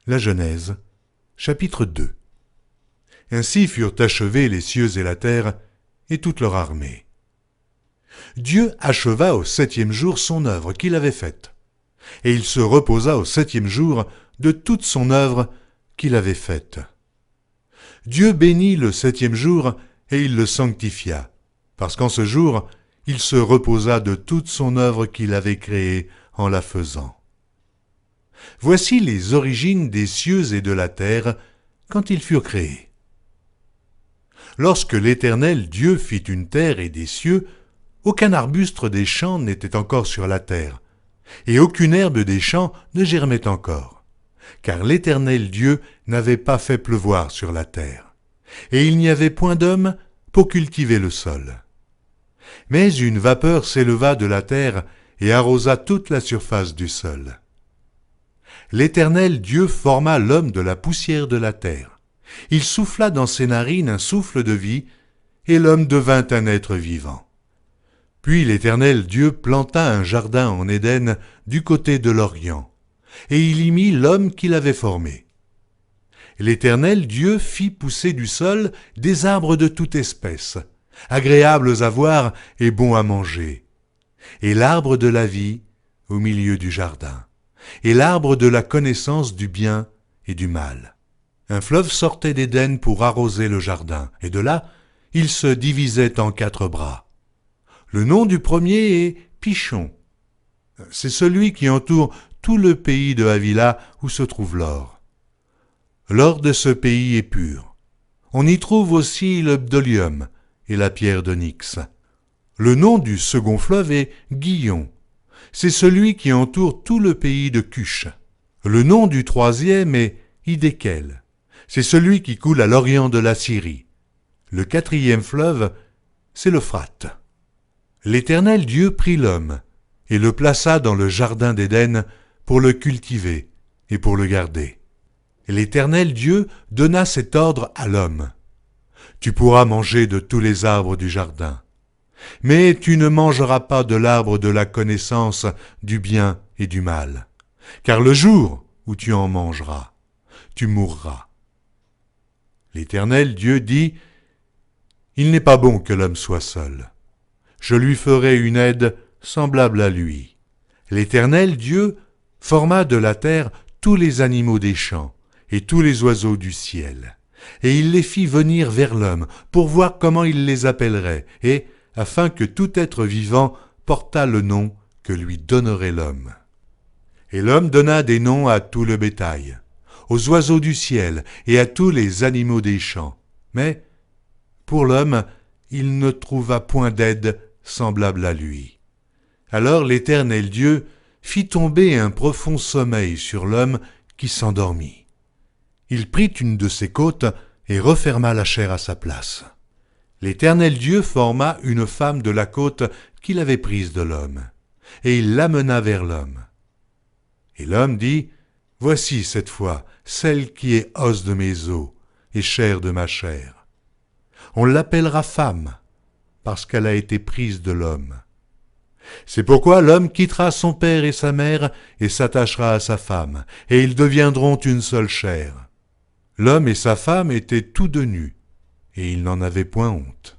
La Genèse, chapitre 2. Ainsi furent achevés les cieux et la terre, et toute leur armée. Dieu acheva au 7e jour son œuvre qu'il avait faite, et il se reposa au 7e jour de toute son œuvre qu'il avait faite. Dieu bénit le 7e jour, et il le sanctifia, parce qu'en ce jour, il se reposa de toute son œuvre qu'il avait créée en la faisant. Voici les origines des cieux et de la terre quand ils furent créés. Lorsque l'Éternel Dieu fit une terre et des cieux, aucun arbuste des champs n'était encore sur la terre, et aucune herbe des champs ne germait encore, car l'Éternel Dieu n'avait pas fait pleuvoir sur la terre, et il n'y avait point d'homme pour cultiver le sol. Mais une vapeur s'éleva de la terre et arrosa toute la surface du sol. L'Éternel Dieu forma l'homme de la poussière de la terre. Il souffla dans ses narines un souffle de vie, et l'homme devint un être vivant. Puis l'Éternel Dieu planta un jardin en Éden du côté de l'Orient, et il y mit l'homme qu'il avait formé. L'Éternel Dieu fit pousser du sol des arbres de toute espèce, agréables à voir et bons à manger, et l'arbre de la vie au milieu du jardin, et l'arbre de la connaissance du bien et du mal. Un fleuve sortait d'Éden pour arroser le jardin, et de là, il se divisait en 4 bras. Le nom du premier est Pishon. C'est celui qui entoure tout le pays de Havila où se trouve l'or. L'or de ce pays est pur. On y trouve aussi le bdolium et la pierre d'onyx. Le nom du second fleuve est Gihon. C'est celui qui entoure tout le pays de Cush. Le nom du troisième est Hiddekel. C'est celui qui coule à l'orient de la Syrie. Le 4e fleuve, c'est l'Euphrate. L'Éternel Dieu prit l'homme et le plaça dans le jardin d'Éden pour le cultiver et pour le garder. L'Éternel Dieu donna cet ordre à l'homme. Tu pourras manger de tous les arbres du jardin, mais tu ne mangeras pas de l'arbre de la connaissance du bien et du mal, car le jour où tu en mangeras, tu mourras. L'Éternel Dieu dit, « Il n'est pas bon que l'homme soit seul. Je lui ferai une aide semblable à lui. » L'Éternel Dieu forma de la terre tous les animaux des champs et tous les oiseaux du ciel, et il les fit venir vers l'homme pour voir comment il les appellerait, et afin que tout être vivant portât le nom que lui donnerait l'homme. Et l'homme donna des noms à tout le bétail, aux oiseaux du ciel et à tous les animaux des champs. Mais, pour l'homme, il ne trouva point d'aide semblable à lui. Alors l'Éternel Dieu fit tomber un profond sommeil sur l'homme qui s'endormit. Il prit une de ses côtes et referma la chair à sa place. L'Éternel Dieu forma une femme de la côte qu'il avait prise de l'homme, et il l'amena vers l'homme. Et l'homme dit, « Voici cette fois celle qui est os de mes os et chair de ma chair. On l'appellera femme, parce qu'elle a été prise de l'homme. C'est pourquoi l'homme quittera son père et sa mère et s'attachera à sa femme, et ils deviendront une seule chair. » L'homme et sa femme étaient tous deux nus, et ils n'en avaient point honte.